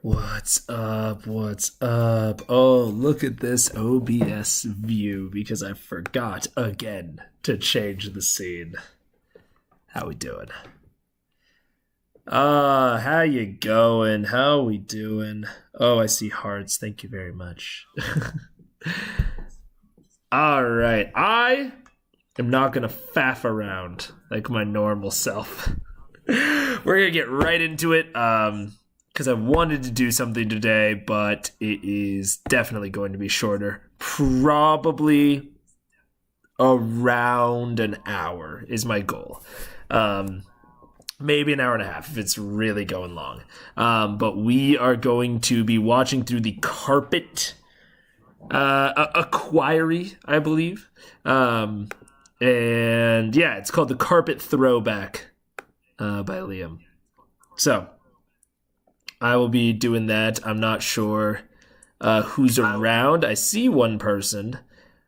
What's up? What's up? Oh, look at this OBS view because I forgot again to change the scene. How we doing? How you going? How we doing? Oh, I see hearts. Thank you very much. All right. I am not going to faff around like my normal self. We're going to get right into it. Because I wanted to do something today, but it is definitely going to be shorter. Probably around an hour is my goal. Maybe an hour and a half if it's really going long. But we are going to be watching through the Carpet Acquiry, I believe. And yeah, it's called The Carpet Throwback by Liam. So I will be doing that. I'm not sure who's around. I see one person.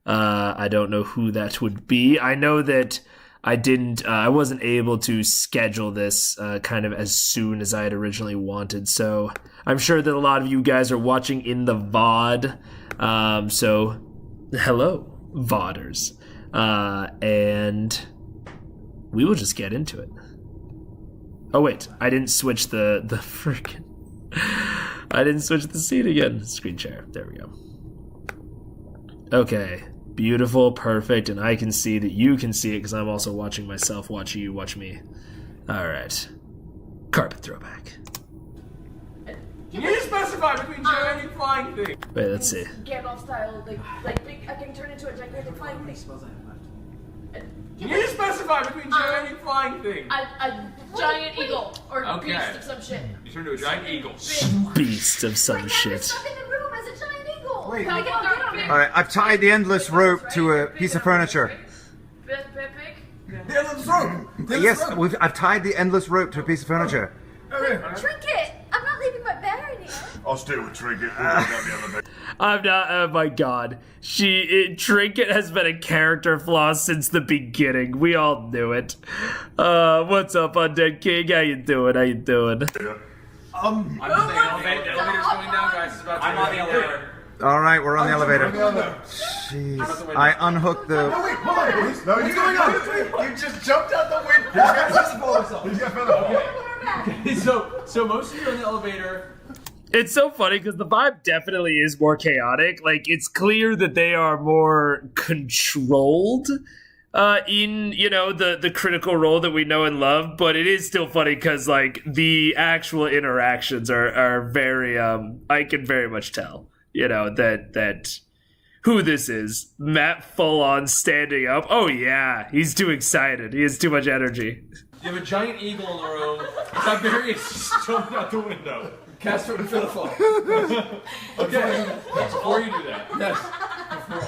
I don't know who that would be. I know that I wasn't able to schedule this kind of as soon as I had originally wanted. So I'm sure that a lot of you guys are watching in the VOD. So hello, VODers. And we will just get into it. Oh wait, I didn't switch the freaking... I didn't switch the scene again. Screen share. There we go. Okay. Beautiful. Perfect. And I can see that you can see it because I'm also watching myself watch you watch me. All right. Carpet throwback. Can you specify between gigantic flying thing? Wait, let's see. Gandalf style, like big, I can turn into a gigantic flying thing. Can you specify between gigantic flying thing? A giant eagle or Okay. beast of some shit. You turn into a giant eagle. Beast of some There's shit. stuck in the room as a giant eagle. Wait, Can I get on it? Alright, I've tied the endless rope to a piece of furniture. Big? Yes, I've tied the endless rope to a piece of furniture. Trinket! I'm not leaving my bed right here. I'll stay with Trinket. We'll go down the elevator. I'm not. Oh my god. Trinket has been a character flaw since the beginning. We all knew it. What's up, Undead King? How you doing? I'm just saying, the elevator's going down, guys. It's about to I'm on the elevator. Alright, we're on the elevator. Jeez. I unhooked the... Wait, hold on, boys. No, what's going on? You just jumped out the window. He's got himself. He's got feather fall. Okay, so most of you are in the elevator. It's so funny because the vibe definitely is more chaotic. Like, it's clear that they are more controlled in, you know, the critical role that we know and love. But it is still funny because, like, the actual interactions are very, I can very much tell, you know, that who this is. Matt full on standing up. Oh, yeah, he's too excited. He has too much energy. You have a giant eagle in the room. Tiberius jumped out the window. Castor and Philippa. Okay. Before you do that. Yes.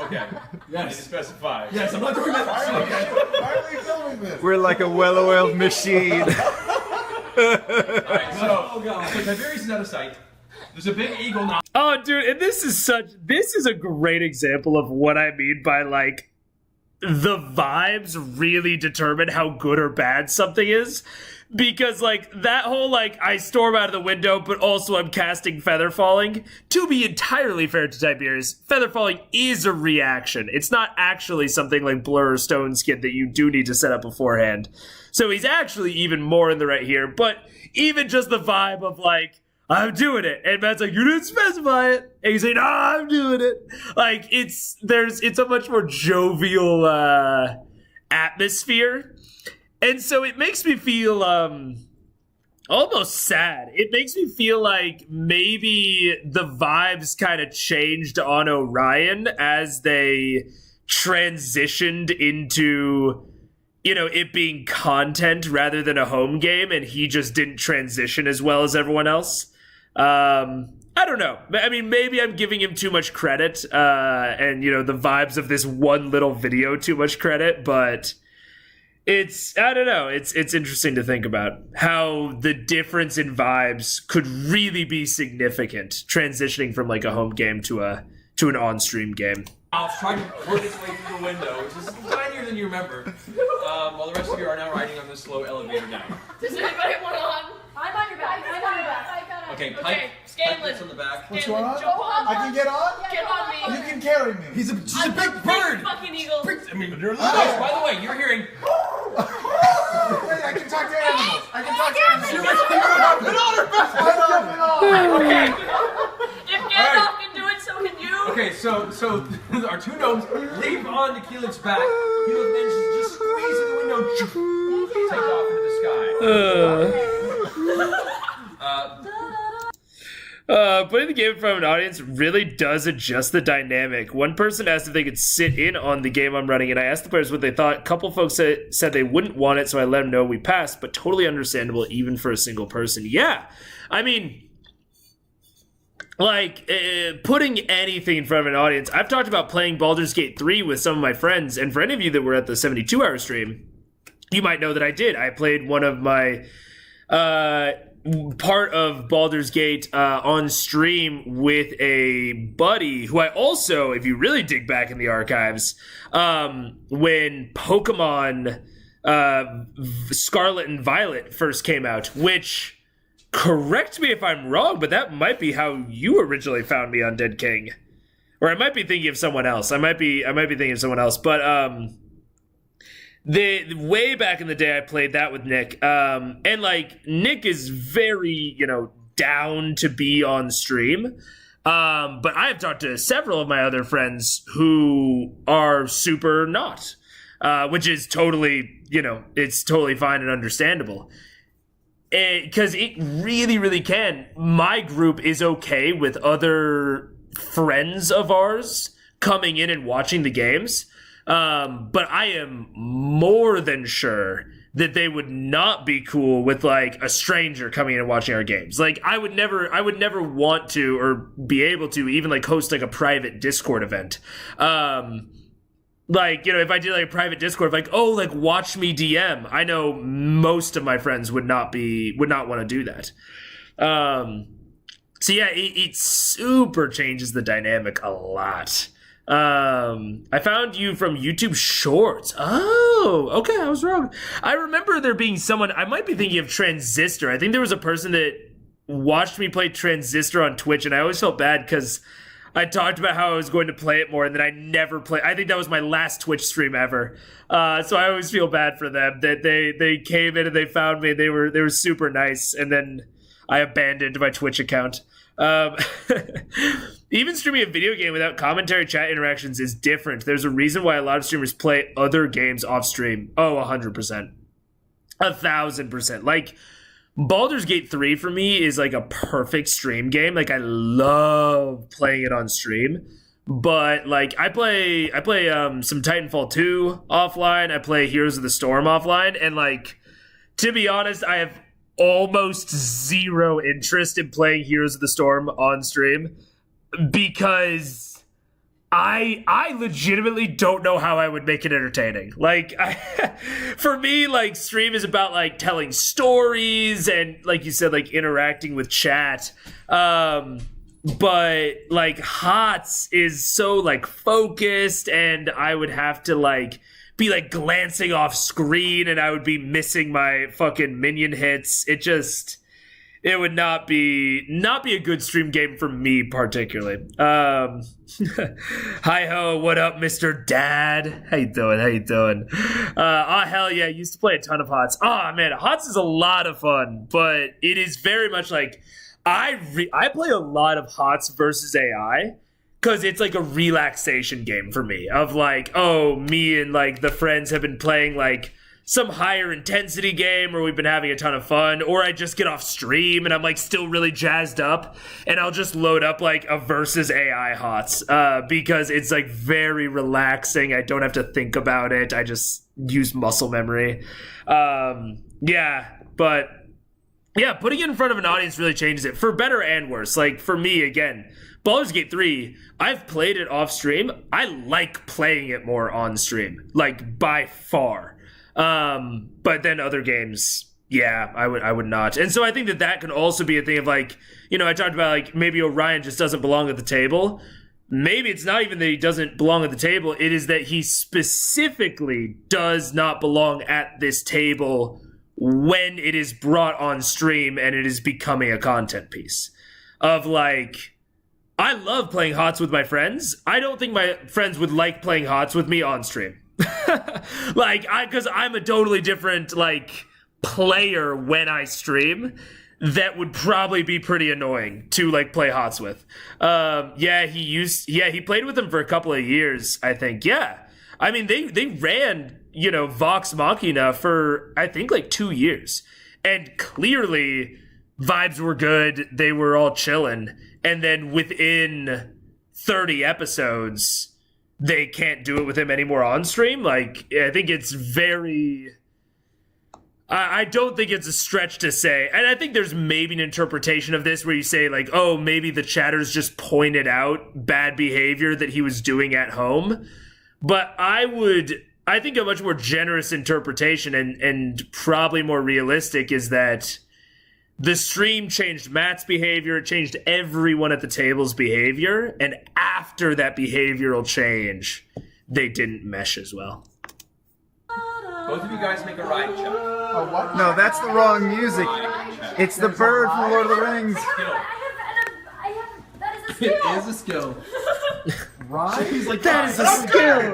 Okay. Yes. You need to specify. Yes, I'm not doing that. Why are we filming this? We're like a well-oiled machine. Alright, so Tiberius is out of sight. There's a big eagle now. Oh, dude, and this is a great example of what I mean by, like, the vibes really determine how good or bad something is. Because, like, that whole, like, I storm out of the window, but also I'm casting Feather Falling. To be entirely fair to Tiberius, Feather Falling is a reaction. It's not actually something like Blur or Stone Skin that you do need to set up beforehand. So he's actually even more in the right here. But even just the vibe of, like, I'm doing it. And Matt's like, you didn't specify it. And he's like, no, I'm doing it. Like, it's a much more jovial atmosphere. And so it makes me feel almost sad. It makes me feel like maybe the vibes kind of changed on Orion as they transitioned into, you know, it being content rather than a home game, and he just didn't transition as well as everyone else. I don't know. I mean, maybe I'm giving him too much credit, and, you know, the vibes of this one little video too much credit, but I don't know. It's interesting to think about how the difference in vibes could really be significant transitioning from like a home game to an on-stream game. I was trying to work its way through the window, which is tinier than you remember, while the rest of you are now riding on this slow elevator down. Does anybody want on? I'm on your back. I'm on your back. Okay, Okay, Pike Scanlan. gets on the back. What's going on? Joe Hop. I can get on? Get on me. You can carry me. She's a I'm big the bird. fucking eagle. I mean, you're little. By the way, you're hearing. Hey, I can talk to animals. I can talk to animals. Put on her back. I'm jumping on. Okay. If Gandalf can do it, so can you. Okay, so our two gnomes leap onto Keelan's back. Keelan manages to just squeeze in the window, take off into the sky. Putting the game in front of an audience really does adjust the dynamic. One person asked if they could sit in on the game I'm running, and I asked the players what they thought. A couple folks said they wouldn't want it, so I let them know we passed, but totally understandable even for a single person. Yeah, I mean, like, putting anything in front of an audience. I've talked about playing Baldur's Gate 3 with some of my friends, and for any of you that were at the 72-hour stream, you might know that I did. I played one of my part of Baldur's Gate on stream with a buddy who I also, if you really dig back in the archives, when Pokemon Scarlet and Violet first came out, which, correct me if I'm wrong, but that might be how you originally found me on Dead King. Or I might be thinking of someone else. I might be thinking of someone else, but the way back in the day I played that with Nick, and like Nick is very, down to be on stream, but I have talked to several of my other friends who are super not, which is totally, it's totally fine and understandable, because it really, really can. My group is okay with other friends of ours coming in and watching the games. But I am more than sure that they would not be cool with like a stranger coming in and watching our games. Like I would never want to or be able to even like host like a private Discord event. Like, if I did like a private Discord, like, oh, like watch me DM. I know most of my friends would not want to do that. So yeah, it super changes the dynamic a lot. I found you from YouTube Shorts. Oh, okay, I was wrong. I remember there being someone, I might be thinking of Transistor. I think there was a person that watched me play Transistor on Twitch, and I always felt bad because I talked about how I was going to play it more, and then I never played. I think that was my last Twitch stream ever. So I always feel bad for them that they came in and they found me. They were super nice, and then I abandoned my Twitch account. Even streaming a video game without commentary chat interactions is different. There's a reason why a lot of streamers play other games off stream. Oh, 100%. 1,000%. Like, Baldur's Gate 3 for me is like a perfect stream game. Like, I love playing it on stream. But like I play some Titanfall 2 offline. I play Heroes of the Storm offline, and like, to be honest, I have almost zero interest in playing Heroes of the Storm on stream because I legitimately don't know how I would make it entertaining. Like, for me, like, stream is about like telling stories and, like you said, like interacting with chat. But like HOTS is so like focused, and I would have to like be like glancing off screen, and I would be missing my fucking minion hits. It would not be a good stream game for me particularly. Hi ho, what up, Mr. Dad? How you doing? Oh hell yeah, I used to play a ton of HOTS. Oh man, HOTS is a lot of fun, but it is very much like I play a lot of HOTS versus AI. Because it's like a relaxation game for me of like, oh, me and like the friends have been playing like some higher intensity game, or we've been having a ton of fun, or I just get off stream and I'm like still really jazzed up, and I'll just load up like a versus AI HOTS because it's like very relaxing. I don't have to think about it. I just use muscle memory. But putting it in front of an audience really changes it for better and worse. Like for me, again, Baldur's Gate 3, I've played it off stream. I like playing it more on stream, like by far. But then other games, yeah, I would not. And so I think that can also be a thing of like, I talked about like maybe Orion just doesn't belong at the table. Maybe it's not even that he doesn't belong at the table. It is that he specifically does not belong at this table when it is brought on stream and it is becoming a content piece. Of like, I love playing HOTS with my friends. I don't think my friends would like playing HOTS with me on stream. Because I'm a totally different, like, player when I stream that would probably be pretty annoying to, like, play HOTS with. He played with them for a couple of years, I think. Yeah. I mean, they ran, Vox Machina for, I think, like 2 years. And clearly, vibes were good. They were all chilling. And then within 30 episodes, they can't do it with him anymore on stream. Like, I think it's very... I don't think it's a stretch to say, and I think there's maybe an interpretation of this where you say, like, oh, maybe the chatters just pointed out bad behavior that he was doing at home. But I think a much more generous interpretation and probably more realistic is that the stream changed Matt's behavior, it changed everyone at the table's behavior, and after that behavioral change, they didn't mesh as well. Both of you guys make a ride check. Oh, what? No, that's the wrong music. It's the bird from Lord of the Rings. That is a skill. It is a skill. Right? He's like, That is a skill!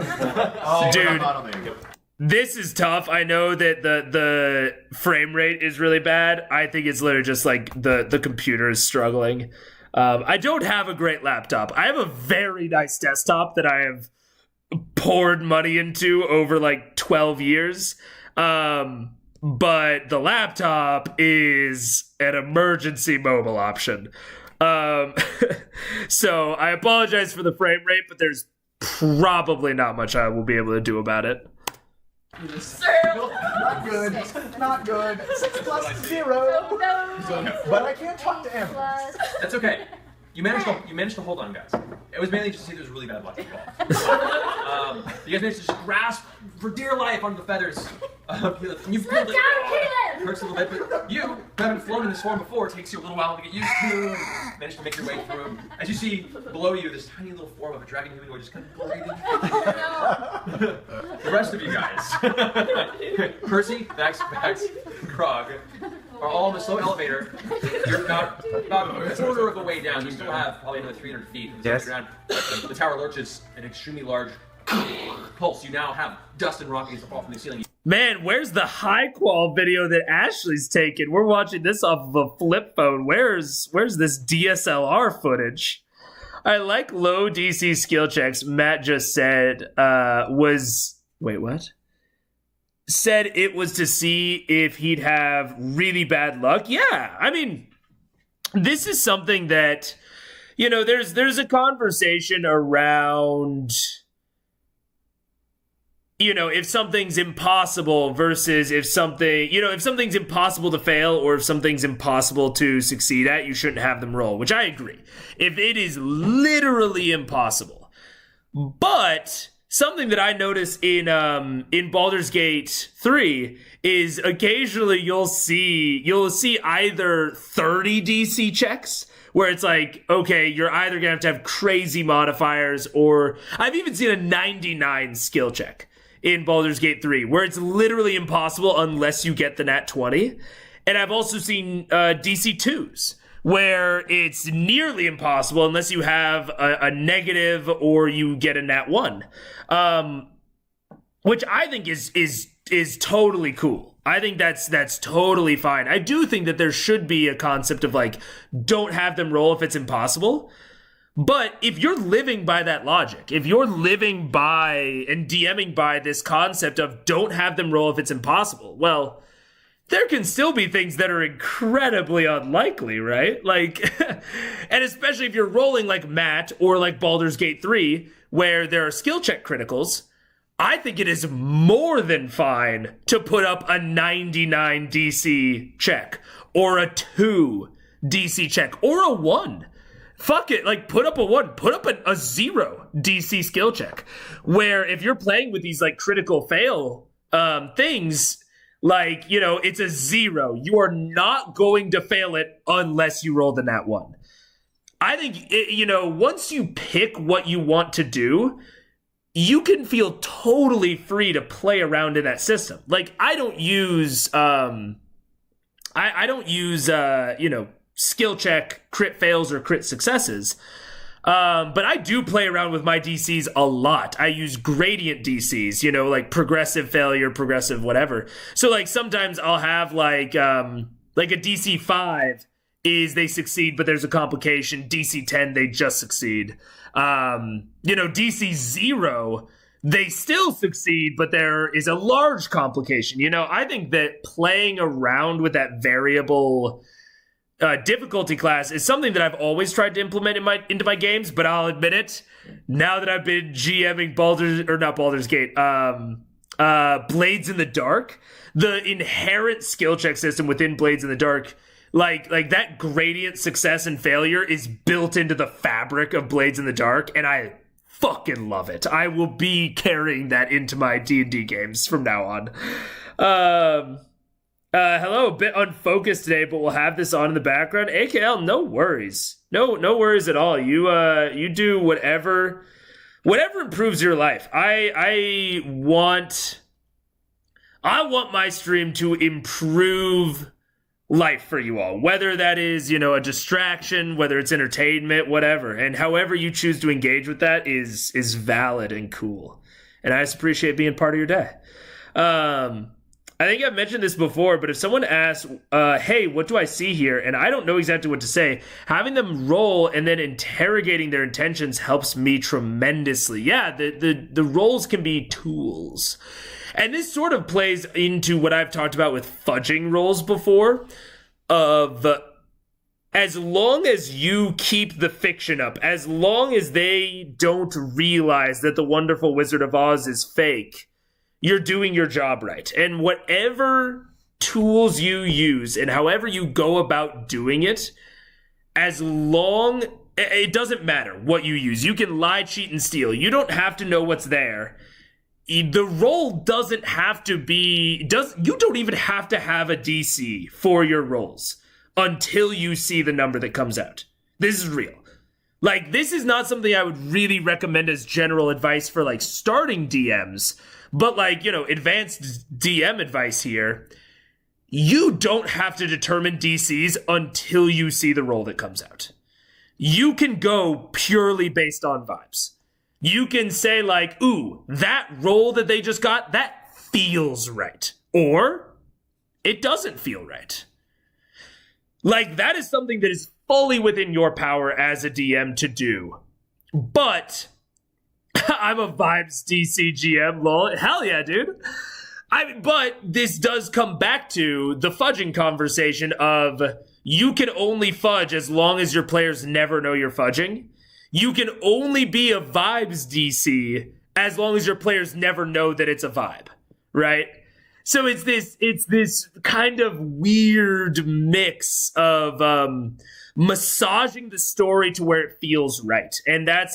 oh, Dude. This is tough. I know that the frame rate is really bad. I think it's literally just like the computer is struggling. I don't have a great laptop. I have a very nice desktop that I have poured money into over like 12 years. But the laptop is an emergency mobile option. So I apologize for the frame rate, but there's probably not much I will be able to do about it. Not good. Not good. 6 plus 0. But I can't talk to him. That's okay. You managed to hold on, guys. It was mainly just to see there was really bad luck involved. You guys managed to just grasp for dear life onto the feathers. You've Sit down, Caleb! hurts a little bit, but you, who haven't flown in this form before, it takes you a little while to get used to. Managed to make your way through. As you see below you, this tiny little form of a dragon humanoid just kind of gliding. The rest of you guys, Percy, Max, Krog, are all in the slow elevator. You're about a quarter of the way down. You still have probably another 300 feet. Yes. The tower lurches an extremely large pulse. You now have dust and rock against the fall from the ceiling. Man, where's the high-qual video that Ashley's taken? We're watching this off of a flip phone. Where's this DSLR footage? I like low DC skill checks. Matt just said wait, what? Said it was to see if he'd have really bad luck. Yeah, I mean, this is something that, there's a conversation around, if something's impossible versus if something's impossible to fail or if something's impossible to succeed at, you shouldn't have them roll, which I agree. If it is literally impossible. But something that I notice in Baldur's Gate 3 is occasionally you'll see either 30 DC checks where it's like, okay, you're either gonna have to have crazy modifiers, or I've even seen a 99 skill check in Baldur's Gate 3 where it's literally impossible unless you get the nat 20. And I've also seen DC 2s where it's nearly impossible unless you have a negative or you get a nat 1, which I think is totally cool. I think that's totally fine. I do think that there should be a concept of like, don't have them roll if it's impossible. But if you're living by that logic, if you're living by and DMing by this concept of don't have them roll if it's impossible, well, there can still be things that are incredibly unlikely, right? Like, and especially if you're rolling like Matt or like Baldur's Gate 3, where there are skill check criticals, I think it is more than fine to put up a 99 DC check, or a 2 DC check, or a 1. Fuck it, like put up a 1, put up a 0 DC skill check. Where if you're playing with these like critical fail things, like, it's a 0. You are not going to fail it unless you roll the nat 1. I think, once you pick what you want to do, you can feel totally free to play around in that system. Like, I don't use skill check crit fails or crit successes. But I do play around with my DCs a lot. I use gradient DCs, like progressive failure, progressive whatever. So like sometimes I'll have like a DC 5 is they succeed, but there's a complication. DC 10, they just succeed. DC 0, they still succeed, but there is a large complication. I think that playing around with that variable difficulty class is something that I've always tried to implement into my games, but I'll admit it, now that I've been GMing Blades in the Dark, the inherent skill check system within Blades in the Dark, like that gradient success and failure is built into the fabric of Blades in the Dark, and I fucking love it. I will be carrying that into my D&D games from now on. Hello, a bit unfocused today, but we'll have this on in the background. AKL, no worries. No worries at all. You do whatever improves your life. I want my stream to improve life for you all, whether that is, a distraction, whether it's entertainment, whatever. And however you choose to engage with that is valid and cool. And I just appreciate being part of your day. I think I've mentioned this before, but if someone asks, hey, what do I see here? And I don't know exactly what to say, having them roll and then interrogating their intentions helps me tremendously. Yeah, the rolls can be tools. And this sort of plays into what I've talked about with fudging rolls before, of as long as you keep the fiction up, as long as they don't realize that the Wonderful Wizard of Oz is fake, you're doing your job right. And whatever tools you use and however you go about doing it, it doesn't matter what you use. You can lie, cheat, and steal. You don't have to know what's there. The roll doesn't have to be... You don't even have to have a DC for your rolls until you see the number that comes out. This is real. Like, this is not something I would really recommend as general advice for, like, starting DMs. But, like, advanced DM advice here. You don't have to determine DCs until you see the roll that comes out. You can go purely based on vibes. You can say, like, ooh, that roll that they just got, that feels right. Or, it doesn't feel right. Like, that is something that is fully within your power as a DM to do. But, I'm a vibes DC GM, lol. Hell yeah, dude. But this does come back to the fudging conversation of you can only fudge as long as your players never know you're fudging. You can only be a vibes DC as long as your players never know that it's a vibe, right? So it's this kind of weird mix of massaging the story to where it feels right. And that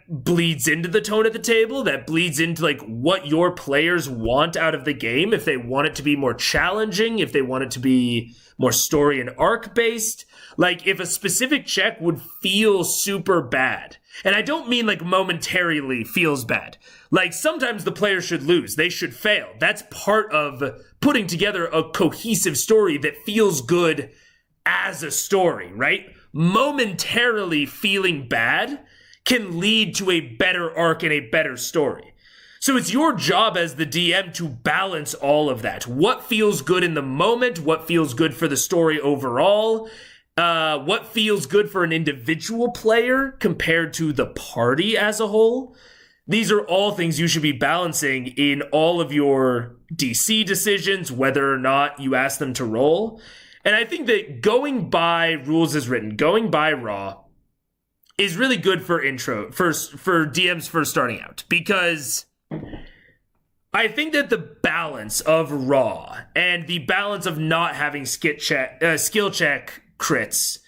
bleeds into the tone at the table, that bleeds into like what your players want out of the game, if they want it to be more challenging, if they want it to be more story and arc based. Like, if a specific check would feel super bad, and I don't mean like momentarily feels bad. Like, sometimes the player should lose. They should fail. That's part of putting together a cohesive story that feels good as a story, right? Momentarily feeling bad can lead to a better arc and a better story. So it's your job as the DM to balance all of that. What feels good in the moment? What feels good for the story overall? What feels good for an individual player compared to the party as a whole? These are all things you should be balancing in all of your DC decisions, whether or not you ask them to roll. And I think that going by rules as written, going by raw, is really good for DMs first starting out, because I think that the balance of raw and the balance of not having skill check crits,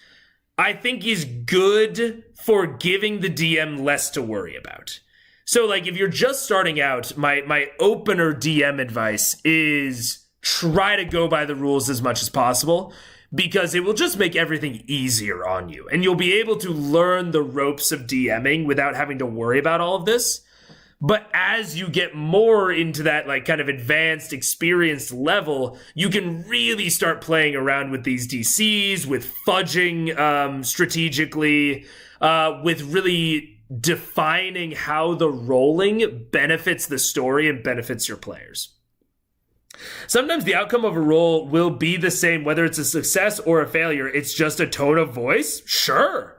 I think is good for giving the DM less to worry about. So, like, if you're just starting out, my opener DM advice is try to go by the rules as much as possible, because it will just make everything easier on you. And you'll be able to learn the ropes of DMing without having to worry about all of this. But as you get more into that like kind of advanced, experienced level, you can really start playing around with these DCs, with fudging strategically, with really defining how the rolling benefits the story and benefits your players. Sometimes the outcome of a roll will be the same, whether it's a success or a failure. It's just a tone of voice. Sure.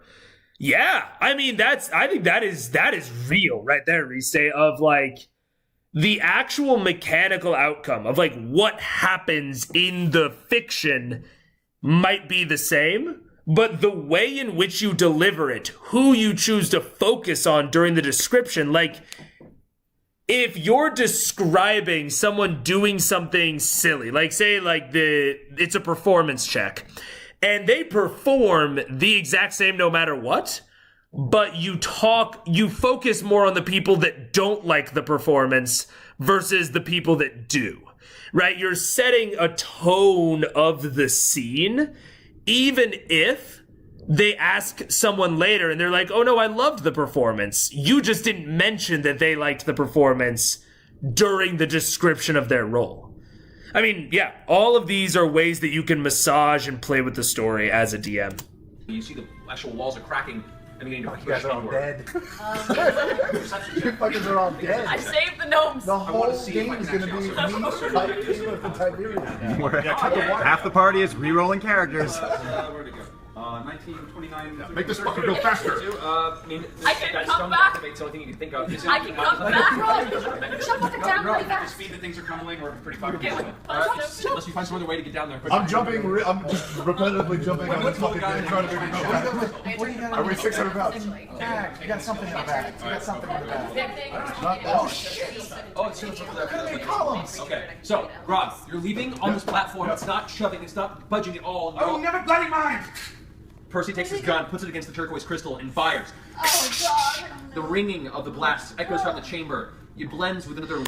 Yeah. I mean, I think that is real right there, Riste, of like the actual mechanical outcome of like what happens in the fiction might be the same, but the way in which you deliver it, who you choose to focus on during the description, like if you're describing someone doing something silly, like say like it's a performance check, and they perform the exact same no matter what, but you focus more on the people that don't like the performance versus the people that do, right? You're setting a tone of the scene, even if they ask someone later and they're like, oh no, I loved the performance. You just didn't mention that they liked the performance during the description of their role. I mean, yeah, all of these are ways that you can massage and play with the story as a DM. You see the actual walls are cracking. I mean, You guys are all dead. You fuckers are all dead. I saved the gnomes. The whole game is going to be me fighting with the Tiberian. Half the party is re-rolling characters. Where'd it go? 1929. Make this fucker go faster. I can come back. That's the only thing you can think of. I can come back. Jump up and down really The fast. speed that things are crumbling, we're pretty fucking unless you find some other way to get down there. I'm jumping. I'm just repetitively jumping on this fucking thing, trying to make it go back. I weigh 600 pounds. You got something in the back. You got something in the back. Oh shit! Oh, it's super columns. Okay, so Rob, you're leaving on this platform. It's not shoving. It's not budging at all. Oh, never bloody mind! Percy takes his gun, puts it against the turquoise crystal, and fires. Oh god. The ringing of the blast echoes throughout the chamber. It blends with another.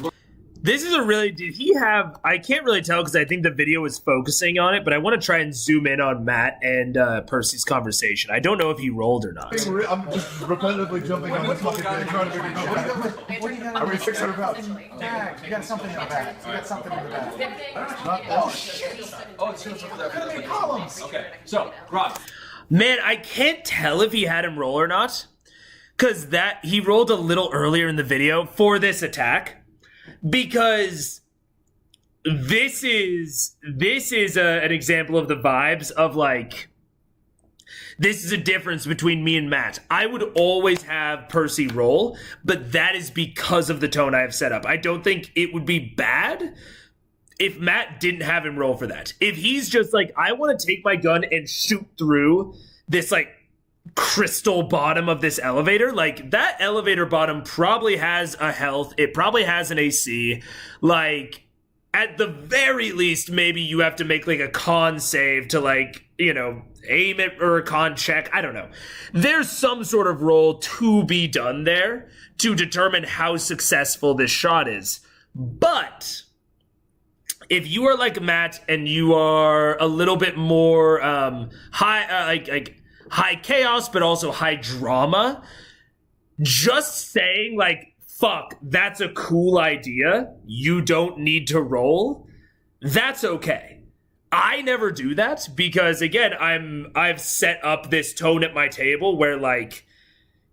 This is did he have, I can't really tell because I think the video is focusing on it, but I want to try and zoom in on Matt and Percy's conversation. I don't know if he rolled or not. I'm just repetitively jumping on this fucking thing, trying to make it go back. I weigh 600 pounds. You got something in the back. You got something in the back. Oh shit! Oh, it's super columns. Okay, so Rob. Man, I can't tell if he had him roll or not, because he rolled a little earlier in the video for this attack, because this is an example of the vibes of like, this is a difference between me and Matt. I would always have Percy roll, but that is because of the tone I have set up. I don't think it would be bad if Matt didn't have him roll for that. If he's just like, I want to take my gun and shoot through this like crystal bottom of this elevator, like that elevator bottom probably has a health, it probably has an AC, like at the very least maybe you have to make like a con save to like, you know, aim it, or a con check, I don't know. There's some sort of roll to be done there to determine how successful this shot is. But if you are like Matt and you are a little bit more high chaos, but also high drama, just saying like, fuck, that's a cool idea, you don't need to roll, that's okay. I never do that because again, I've set up this tone at my table where like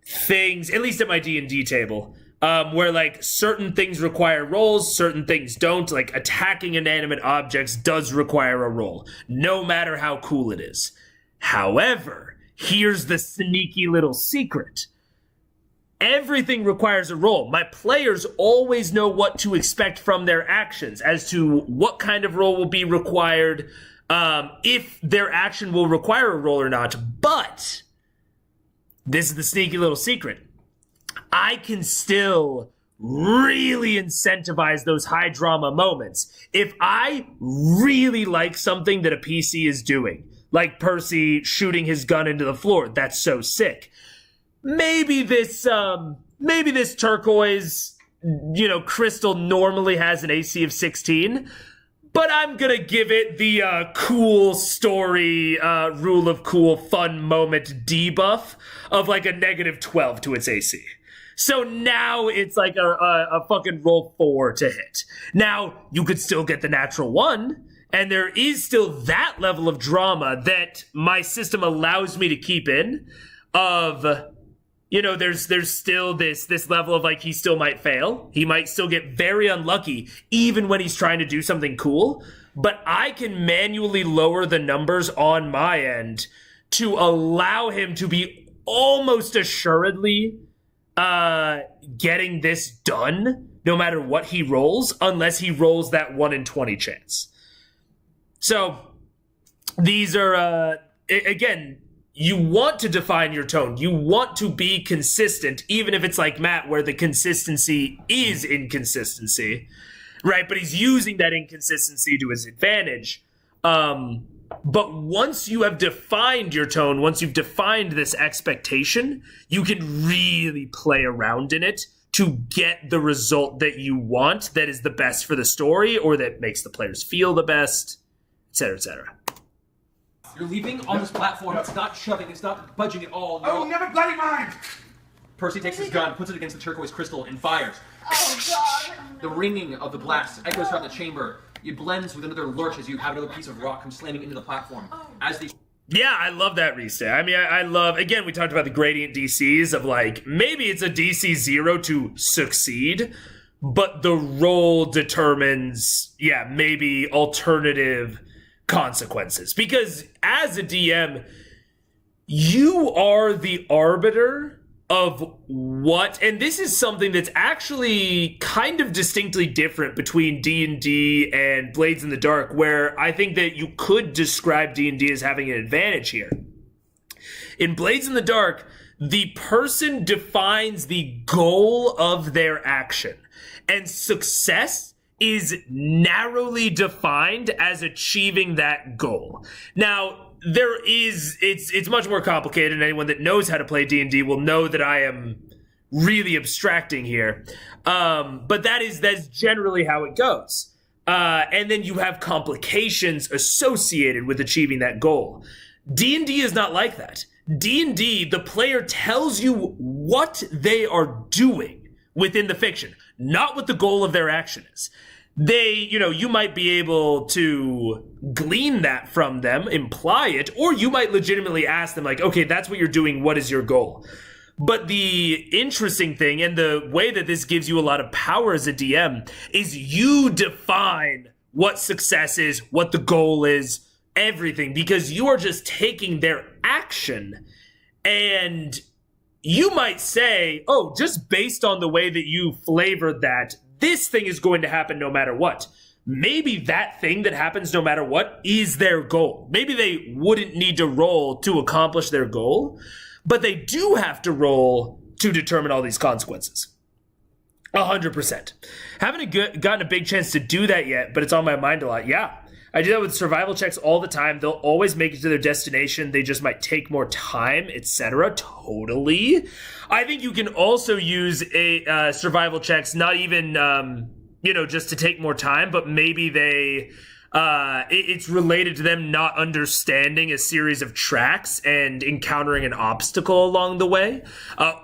things, at least at my D&D table, where like certain things require rolls, certain things don't. Like attacking inanimate objects does require a roll, no matter how cool it is. However, here's the sneaky little secret. Everything requires a roll. My players always know what to expect from their actions as to what kind of roll will be required, if their action will require a roll or not. But this is the sneaky little secret. I can still really incentivize those high drama moments. If I really like something that a PC is doing, like Percy shooting his gun into the floor, that's so sick. Maybe this turquoise, crystal normally has an AC of 16, but I'm gonna give it the cool story, rule of cool, fun moment debuff of like a -12 to its AC. So now it's like a fucking roll 4 to hit. Now, you could still get the natural 1, and there is still that level of drama that my system allows me to keep in of, there's still this level of like he still might fail. He might still get very unlucky even when he's trying to do something cool. But I can manually lower the numbers on my end to allow him to be almost assuredly getting this done no matter what he rolls, unless he rolls that 1 in 20 chance. So these are, again, you want to define your tone. You want to be consistent, even if it's like Matt, where the consistency is inconsistency, right? But he's using that inconsistency to his advantage. But once you have defined your tone, once you've defined this expectation, you can really play around in it to get the result that you want, that is the best for the story, or that makes the players feel the best, et cetera, et cetera. You're leaving on this platform. It's not shoving. It's not budging at all. Oh, never bloody mind! Percy takes his gun, puts it against the turquoise crystal, and fires. Oh, God. The ringing of the blast echoes throughout the chamber. It blends with another lurch as you have another piece of rock come slamming into the platform. As the Yeah, I love that restate. I mean, I love, again, we talked about the gradient DCs of like, maybe it's a DC 0 to succeed, but the roll determines, maybe alternative consequences. Because as a DM, you are the arbiter of what, and this is something that's actually kind of distinctly different between D&D and Blades in the Dark, where I think that you could describe D&D as having an advantage here. In Blades in the Dark, the person defines the goal of their action, and success is narrowly defined as achieving that goal. Now, it's much more complicated, and anyone that knows how to play D&D will know that I am really abstracting here. But that's generally how it goes. And then you have complications associated with achieving that goal. D&D is not like that. D&D, the player tells you what they are doing within the fiction, not what the goal of their action is. You might be able to glean that from them, imply it, or you might legitimately ask them like, okay, that's what you're doing. What is your goal? But the interesting thing, and the way that this gives you a lot of power as a DM, is you define what success is, what the goal is, everything, because you are just taking their action. And you might say, oh, just based on the way that you flavored that, this thing is going to happen no matter what. Maybe that thing that happens no matter what is their goal. Maybe they wouldn't need to roll to accomplish their goal, but they do have to roll to determine all these consequences. 100%. Haven't gotten a big chance to do that yet, but it's on my mind a lot. Yeah, I do that with survival checks all the time. They'll always make it to their destination. They just might take more time, etc. Totally. I think you can also use a survival checks, not even just to take more time, but maybe it's related to them not understanding a series of tracks and encountering an obstacle along the way,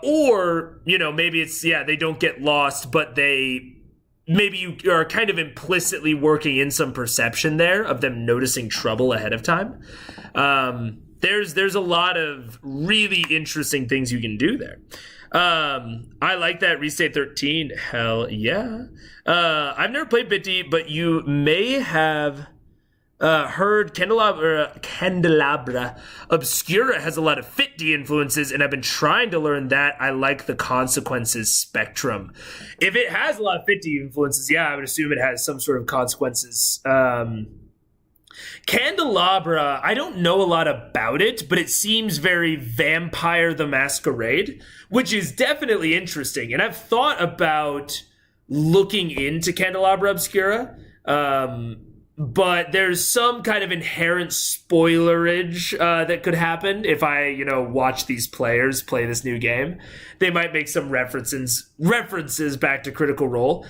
or maybe it's they don't get lost, but maybe you are kind of implicitly working in some perception there of them noticing trouble ahead of time. There's a lot of really interesting things you can do there. I like that Restate 13. Hell yeah. I've never played Bitty, but you may have heard Candelabra Obscura has a lot of Fit D influences, and I've been trying to learn that. I like the consequences spectrum. If it has a lot of Fit D influences, I would assume it has some sort of consequences. Candelabra, I don't know a lot about it, but it seems very Vampire the Masquerade, which is definitely interesting. And I've thought about looking into Candelabra Obscura, but there's some kind of inherent spoilerage that could happen if I, watch these players play this new game. They might make some references back to Critical Role.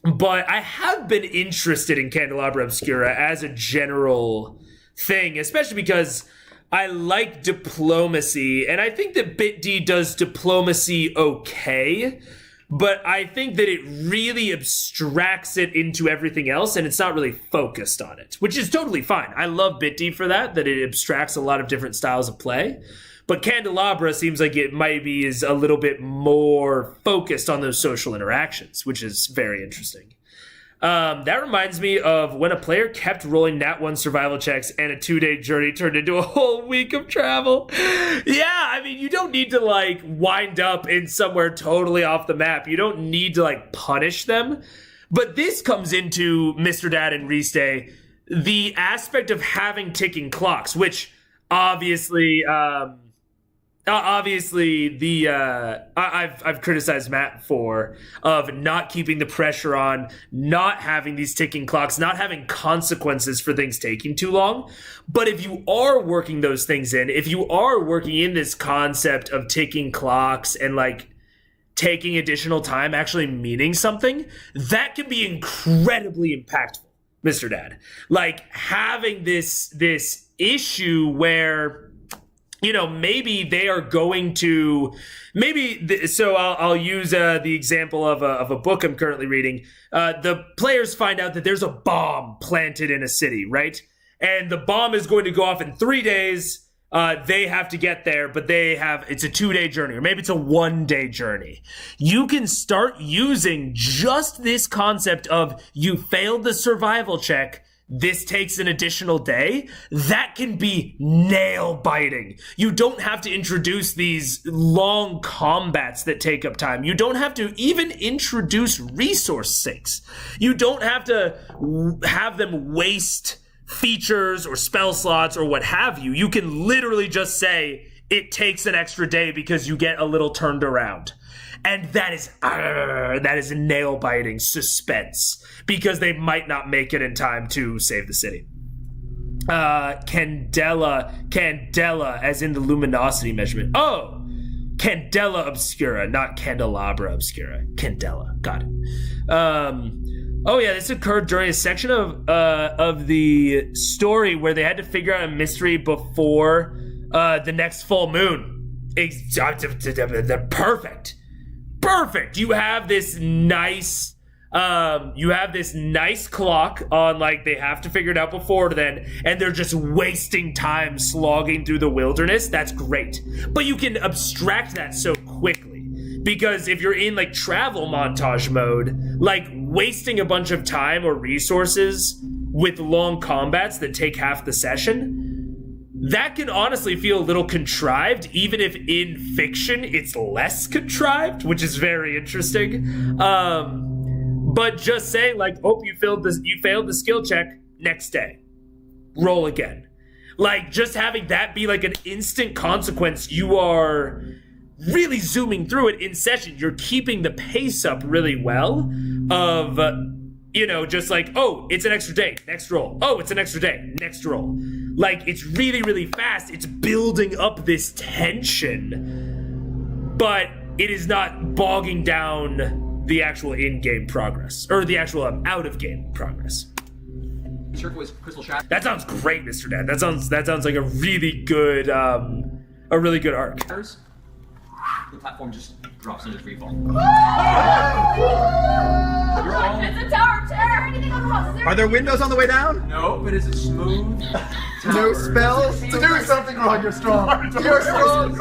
But I have been interested in Candelabra Obscura as a general thing, especially because I like diplomacy, and I think that BitD does diplomacy okay, but I think that it really abstracts it into everything else, and it's not really focused on it, which is totally fine. I love BitD for that it abstracts a lot of different styles of play. But Candelabra seems like it maybe is a little bit more focused on those social interactions, which is very interesting. That reminds me of when a player kept rolling Nat 1 survival checks and a 2-day journey turned into a whole week of travel. Yeah, I mean, you don't need to, like, wind up in somewhere totally off the map. You don't need to, like, punish them. But this comes into Mr. Dad and Restay, the aspect of having ticking clocks, which obviously... I've criticized Matt for of not keeping the pressure on, not having these ticking clocks, not having consequences for things taking too long. But if you are working those things in, if you are working in this concept of ticking clocks and like taking additional time actually meaning something, that can be incredibly impactful, Mr. Dad. Like having this issue where, you know, maybe they are going to, so I'll use the example of a book I'm currently reading. The players find out that there's a bomb planted in a city, right? And the bomb is going to go off in 3 days. They have to get there, but it's a 2-day journey, or maybe it's a 1-day journey. You can start using just this concept of you failed the survival check, this takes an additional day. That can be nail biting. You don't have to introduce these long combats that take up time. You don't have to even introduce resource sinks. You don't have to have them waste features or spell slots or what have you. You can literally just say it takes an extra day because you get a little turned around. And that is nail-biting suspense because they might not make it in time to save the city. Candela, as in the luminosity measurement. Oh, Candela Obscura, not Candelabra Obscura. Candela, got it. Oh yeah, this occurred during a section of the story where they had to figure out a mystery before the next full moon. Perfect. You have this nice clock on, like, they have to figure it out before then, and they're just wasting time slogging through the wilderness. That's great. But you can abstract that so quickly, because if you're in, like, travel montage mode, like, wasting a bunch of time or resources with long combats that take half the session, that can honestly feel a little contrived, even if in fiction it's less contrived, which is very interesting. But just saying, like, oh, you failed the skill check, next day, roll again. Like, just having that be like an instant consequence, you are really zooming through it in session. You're keeping the pace up really well of, you know, just like, oh, it's an extra day, next roll. Oh, it's an extra day, next roll. Like, it's really, really fast. It's building up this tension, but it is not bogging down the actual in-game progress, or the actual out-of-game progress. Turquoise crystal shot. That sounds great, Mr. Dad. That sounds like a really good arc. The platform just drops into free fall. It's a tower. Is there anything on the walls? Are there windows on the way down? No, but it's a smooth. No spells? To do something wrong, you're strong. You're strong.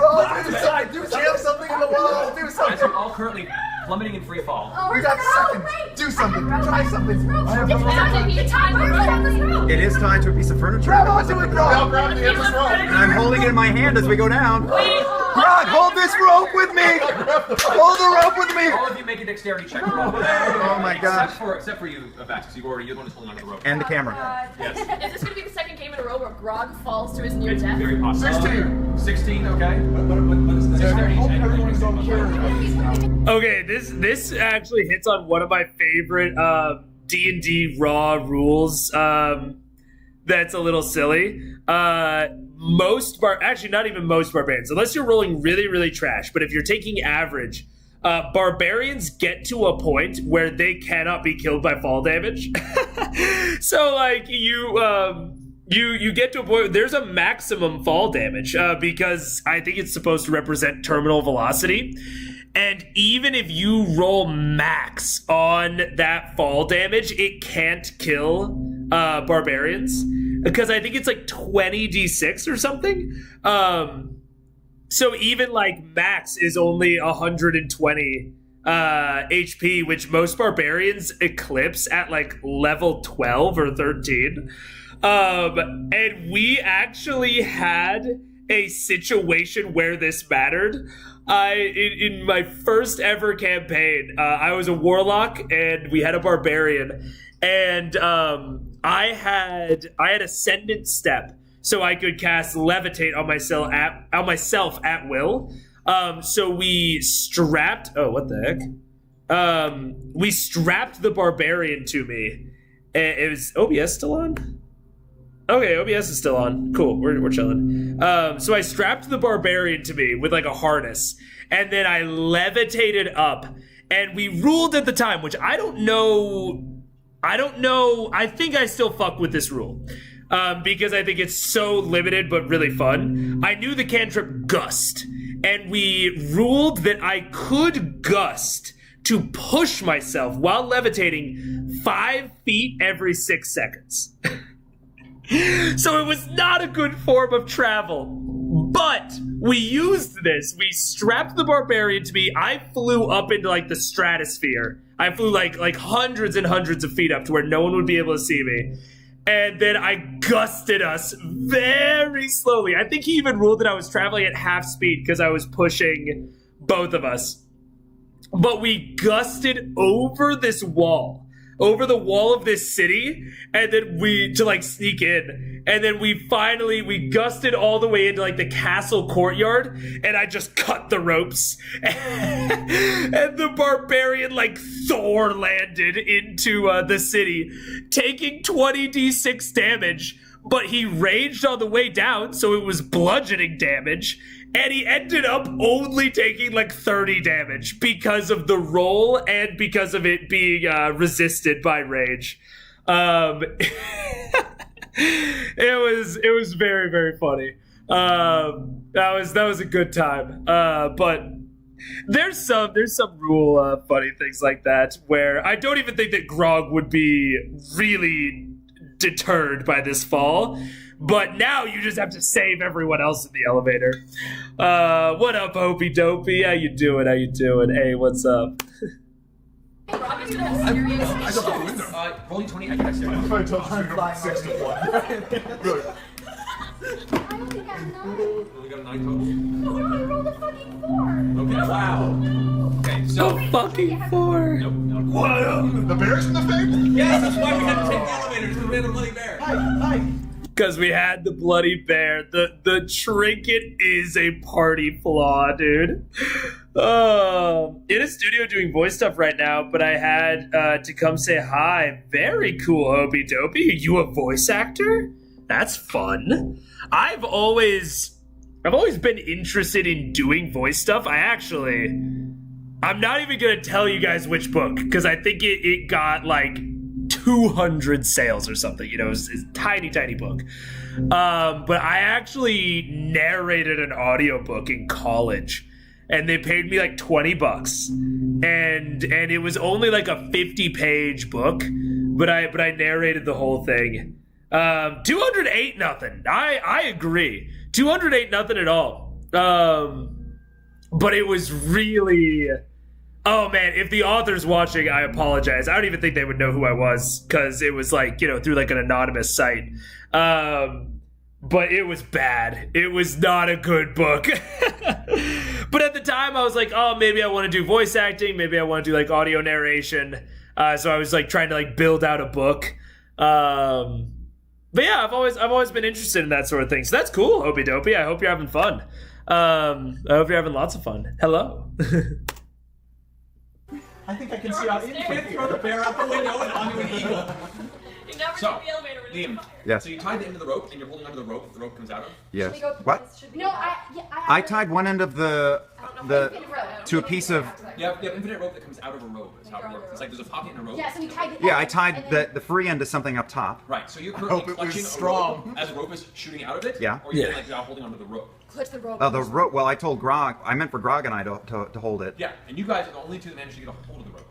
Do jam something in the wall. Do As something. you're all currently plummeting in free fall. We got seconds. Do something. Try something. It is tied to a piece of furniture. Grab onto it, Grog. Grab the endless rope. And I'm holding it in my hand as we go down. Grog, hold this rope with me! Hold the rope with me! All of you make a dexterity check. Oh my gosh. Except for you, Vax, because you're the one who's holding onto the rope. And the camera. Yes. Is this going to be the second game in a row where Grog falls to his near It's death? very possible. 16. 16, okay. What is the I hope dexterity? everyone's okay. Okay, this actually hits on one of my favorite D&D raw rules. That's a little silly. Actually not even most barbarians, unless you're rolling really, really trash, but if you're taking average, barbarians get to a point where they cannot be killed by fall damage. So like you get to a point where there's a maximum fall damage because I think it's supposed to represent terminal velocity. And even if you roll max on that fall damage, it can't kill barbarians because I think it's like 20d6 or something. So even like max is only 120 HP, which most barbarians eclipse at like level 12 or 13. And we actually had a situation where this mattered. In my first ever campaign, I was a warlock and we had a barbarian, and I had ascendant step, so I could cast levitate on myself at will. So we strapped. Oh, what the heck? We strapped the barbarian to me. It was OBS still on? Okay, OBS is still on. Cool, we're chilling. So I strapped the barbarian to me with like a harness, and then I levitated up, and we ruled at the time, which I don't know. I think I still fuck with this rule. Because I think it's so limited but really fun. I knew the cantrip gust, and we ruled that I could gust to push myself while levitating 5 feet every 6 seconds. So it was not a good form of travel, but we used this. We strapped the barbarian to me. I flew up into like the stratosphere. I flew like hundreds and hundreds of feet up to where no one would be able to see me. And then I gusted us very slowly. I think he even ruled that I was traveling at half speed because I was pushing both of us. But we gusted over this wall, over the wall of this city, and then to like sneak in. And then we gusted all the way into like the castle courtyard, and I just cut the ropes. And the barbarian like Thor landed into the city, taking 20d6 damage, but he raged on the way down, so it was bludgeoning damage. And he ended up only taking like 30 damage because of the roll and because of it being resisted by rage. It was very, very funny. That was a good time. But there's some real funny things like that where I don't even think that Grog would be really deterred by this fall. But now you just have to save everyone else in the elevator. What up, Opie Dopey? How you doing? Hey, what's up? Rob is gonna have serious I jumped out the window. Rolling 20, I can actually. I told you 6 to 1. Really? I only got 9. We got a 9 total. No, I rolled a fucking 4. Okay, wow. Okay, so. A fucking 4. Nope. What? The bear's in the thing? Yes, that's why we had to take the elevator because we had a bloody bear. Hi. Because we had the bloody bear. The trinket is a party flaw, dude. In a studio doing voice stuff right now, but I had to come say hi. Very cool, Opie Dopey. Are you a voice actor? That's fun. I've always been interested in doing voice stuff. I'm not even gonna tell you guys which book, because I think it got like 200 sales or something. You know, it's a tiny book. But I actually narrated an audiobook in college, and they paid me like $20, and it was only like a 50-page book, but I narrated the whole thing. 200 ain't nothing. I agree. 200 ain't nothing at all. But it was really. Oh man, if the author's watching, I apologize. I don't even think they would know who I was, because it was like, you know, through like an anonymous site. But it was bad. It was not a good book. But at the time I was like, oh, maybe I want to do voice acting. Maybe I want to do like audio narration. So I was like trying to like build out a book. But yeah, I've always been interested in that sort of thing. So that's cool, Opie Dopey. I hope you're having fun. I hope you're having lots of fun. Hello. I think I can see out in You can't throw the bear out the window and onto an eagle. You never So, took the elevator with Liam. fire. Yes. So you tied the end of the rope, and you're holding onto the rope. The rope comes out of. Yes. Should we go- What? should we No, go back? I I tied one end of the I don't know how you can row. to a piece of. You have infinite rope that comes out of a rope. Is how it works. It's like there's a pocket in a rope. Yeah, so we tied it. Yeah, I tied the free end to something up top. Right. So you're currently clutching a rope as a rope is shooting out of it. Yeah. Or you're like now holding onto the rope. Clutch the rope. Oh, the rope. Well, I told Grog. I meant for Grog and I to hold it. Yeah. And you guys are the only two that managed to get a hold of the rope.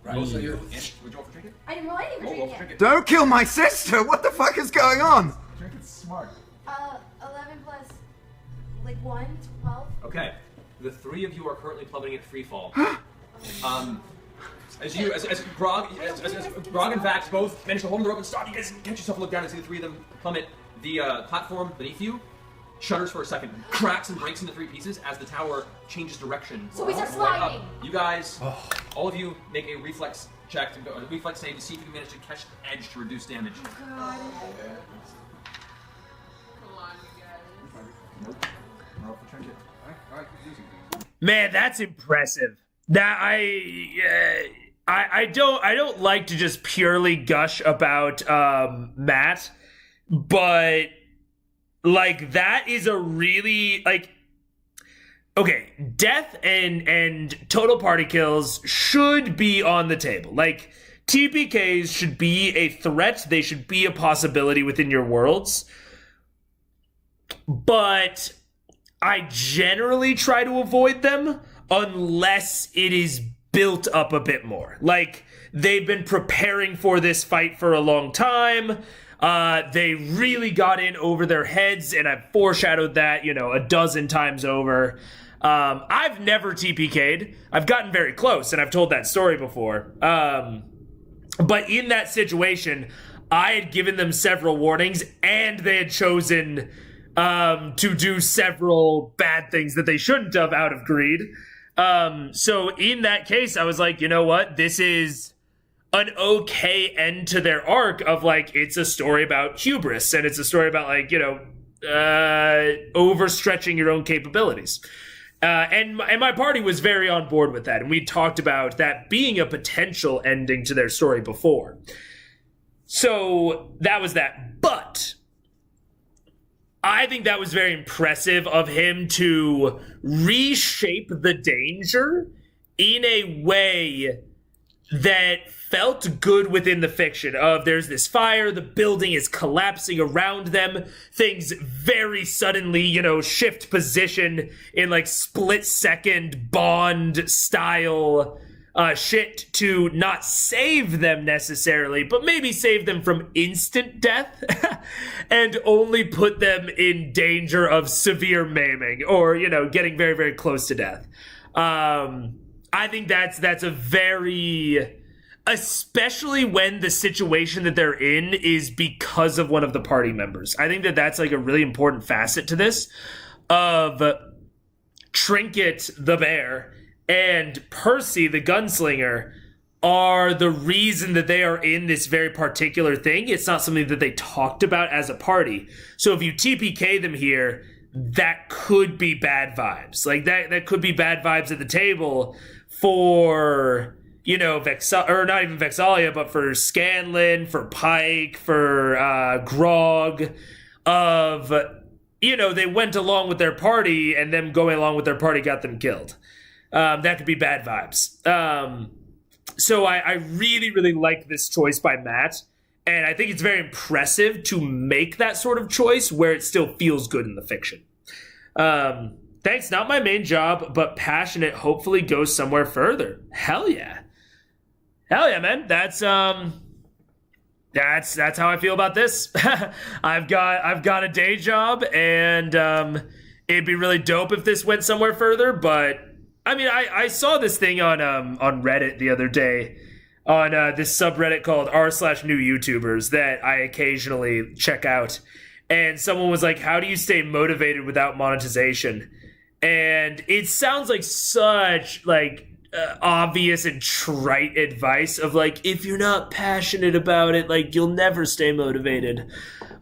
Right. So you're. Would you roll for trinket? I didn't roll anything for Roll for yet. trinket. Don't kill my sister! What the fuck is going on? Trinket's smart. 11 plus, like 1, 12. Okay. The three of you are currently plummeting at free fall. As Grog and Vax both manage to hold the rope and stop, you guys catch yourself, look down and see the three of them plummet. The platform beneath you shudders for a second, cracks and breaks into three pieces as the tower changes direction. So we start Right up. sliding. You guys, all of you, make a reflex check, a reflex save to see if you can manage to catch the edge to reduce damage. God. Come on, you guys. Roll for trinket. I like using things. Man, that's impressive. That I don't like to just purely gush about Matt, but like that is a really like okay, death and total party kills should be on the table. Like TPKs should be a threat, they should be a possibility within your worlds. But I generally try to avoid them unless it is built up a bit more. Like, they've been preparing for this fight for a long time. They really got in over their heads, and I've foreshadowed that, a dozen times over. I've never TPK'd. I've gotten very close, and I've told that story before. But in that situation, I had given them several warnings, and they had chosen to do several bad things that they shouldn't have out of greed. So in that case, I was like, you know what? This is an okay end to their arc of like, it's a story about hubris and it's a story about like, overstretching your own capabilities. And my party was very on board with that. And we talked about that being a potential ending to their story before. So that was that. But I think that was very impressive of him to reshape the danger in a way that felt good within the fiction of there's this fire, the building is collapsing around them, things very suddenly, shift position in like split second Bond style shit to not save them necessarily, but maybe save them from instant death and only put them in danger of severe maiming or, getting very, very close to death. I think that's a very, especially when the situation that they're in is because of one of the party members. I think that's like a really important facet to this of Trinket the bear and Percy, the gunslinger, are the reason that they are in this very particular thing. It's not something that they talked about as a party. So if you TPK them here, that could be bad vibes. Like that could be bad vibes at the table for, or not even Vexalia, but for Scanlan, for Pike, for Grog, of, they went along with their party and them going along with their party got them killed. That could be bad vibes. So I really, really like this choice by Matt. And I think it's very impressive to make that sort of choice where it still feels good in the fiction. Thanks, not my main job, but passionate, hopefully goes somewhere further. Hell yeah. Hell yeah, man. That's how I feel about this. I've got a day job, and it'd be really dope if this went somewhere further, but I mean, I saw this thing on Reddit the other day, on this subreddit called r/new YouTubers that I occasionally check out. And someone was like, how do you stay motivated without monetization? And it sounds like such like obvious and trite advice of like, if you're not passionate about it, like you'll never stay motivated.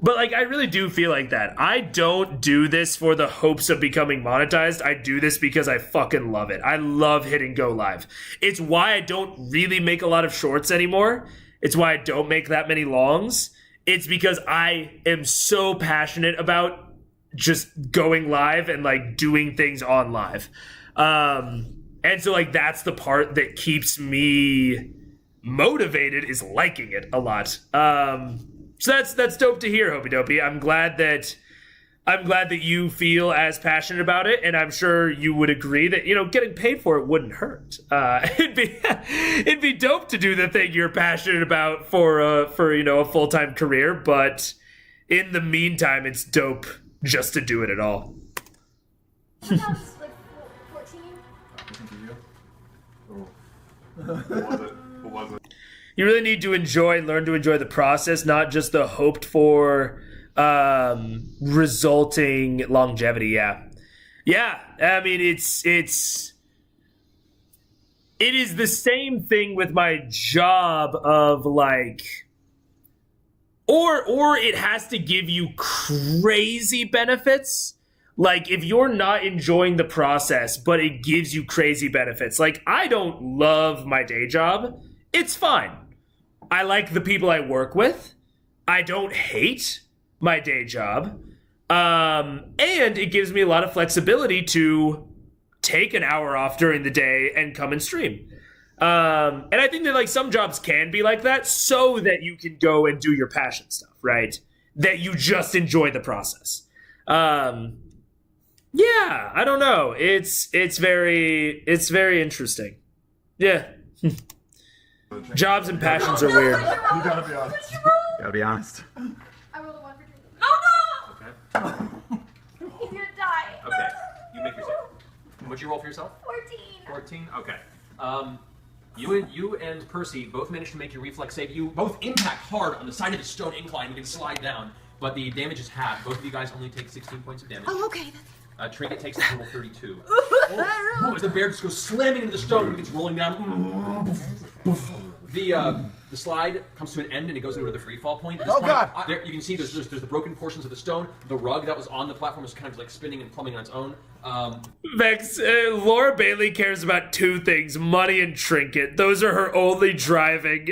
But like, I really do feel like that. I don't do this for the hopes of becoming monetized. I do this because I fucking love it. I love hitting go live. It's why I don't really make a lot of shorts anymore. It's why I don't make that many longs. It's because I am so passionate about just going live and like doing things on live. And so like that's the part that keeps me motivated, is liking it a lot. So that's dope to hear, Hopey Dopey. I'm glad that you feel as passionate about it, and I'm sure you would agree that, you know, getting paid for it wouldn't hurt. It'd be dope to do the thing you're passionate about for you know, a full-time career, but in the meantime, it's dope just to do it at all. What about like 14? What was it? You really need to learn to enjoy the process, not just the hoped for resulting longevity. Yeah. I mean, it is the same thing with my job of like, or it has to give you crazy benefits. Like, if you're not enjoying the process, but it gives you crazy benefits. Like, I don't love my day job. It's fine. I like the people I work with. I don't hate my day job. And it gives me a lot of flexibility to take an hour off during the day and come and stream. And I think that like some jobs can be like that so that you can go and do your passion stuff, right? That you just enjoy the process. Yeah, I don't know. It's very interesting. Yeah. Jobs and passions are weird. You gotta be honest. Gotta be honest. I rolled a 1 for drinking. Okay. He's gonna die. Okay. You make your save. What'd you roll for yourself? 14. 14. Okay. You and Percy both managed to make your reflex save. You both impact hard on the side of the stone incline. You can slide down, but the damage is halved. Both of you guys only take 16 points of damage. Oh, okay. Trinket takes a total 32. Oh, as the bear just goes slamming into the stone and begins rolling down. The slide comes to an end and it goes into the free fall point. At this point, God! There, you can see there's the broken portions of the stone. The rug that was on the platform is kind of like spinning and plumbing on its own. Vex, Laura Bailey cares about two things: money and Trinket. Those are her only driving,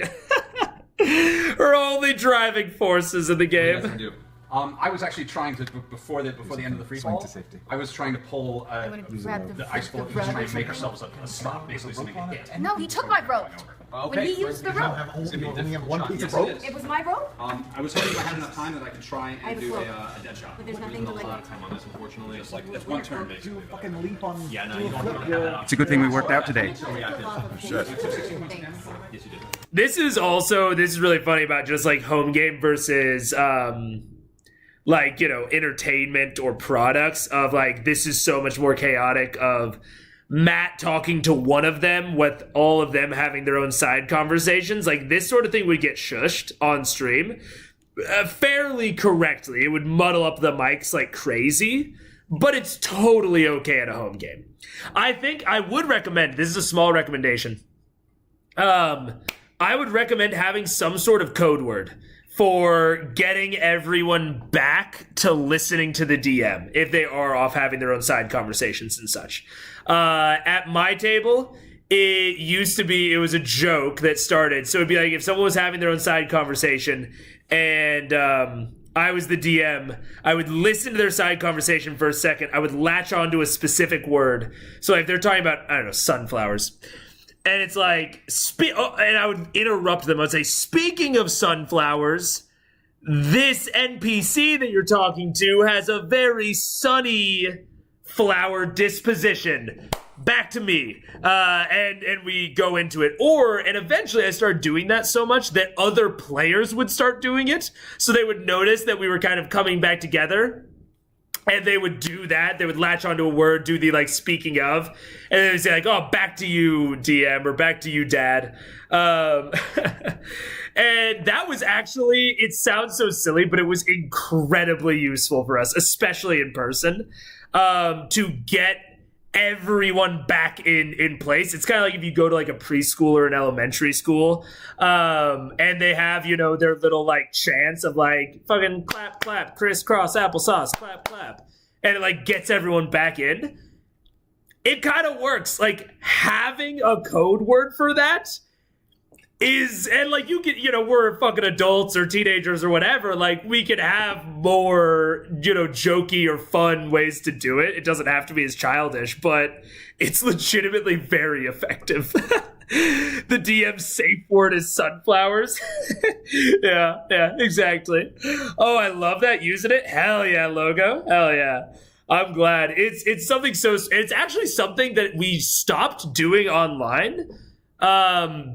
forces in the What do you guys game. wanna do? I was actually trying to before the end of the free fall. I was trying to pull the ice bullet and try to make ourselves a stop, basically, so we can hit. No, he took my rope. When he used the rope. Only have one piece of Yes, rope. it is. It was my rope? I was hoping I had enough time that I could try I have and a do rope. a dead shot. But there's nothing to A lot like. of time on this, unfortunately. Just like that's one turn, basically. Fucking leap on. Yeah, no, you don't have that. It's a good thing we worked out today. Thanks. Yes, you did. This is really funny about just like home game versus like, you know, entertainment or products of like, this is so much more chaotic of Matt talking to one of them with all of them having their own side conversations. Like, this sort of thing would get shushed on stream fairly correctly. It would muddle up the mics like crazy, but it's totally okay at a home game. I think I would recommend, this is a small recommendation, I would recommend having some sort of code word for getting everyone back to listening to the DM if they are off having their own side conversations and such. At my table, it was a joke that started. So it'd be like if someone was having their own side conversation and I was the DM, I would listen to their side conversation for a second. I would latch onto a specific word. So if they're talking about, I don't know, sunflowers, and it's like, and I would interrupt them. I'd say, speaking of sunflowers, this NPC that you're talking to has a very sunny flower disposition. Back to me. And we go into it. And eventually I started doing that so much that other players would start doing it. So they would notice that we were kind of coming back together. And they would do that. They would latch onto a word, do the, like, speaking of. And they would say, like, oh, back to you, DM, or back to you, Dad. And that was actually, it sounds so silly, but it was incredibly useful for us, especially in person, to get everyone back in place. It's kind of like if you go to like a preschool or an elementary school, and they have, you know, their little like chants of like fucking clap, clap, crisscross, applesauce, clap, clap, and it like gets everyone back in. It kind of works. Like having a code word for that and like you can, we're fucking adults or teenagers or whatever, like we can have more, jokey or fun ways to do it. It doesn't have to be as childish, but it's legitimately very effective. The DM's safe word is sunflowers. yeah, exactly. Oh, I love that. Using it. Hell yeah, logo. Hell yeah. I'm glad. It's something it's actually something that we stopped doing online.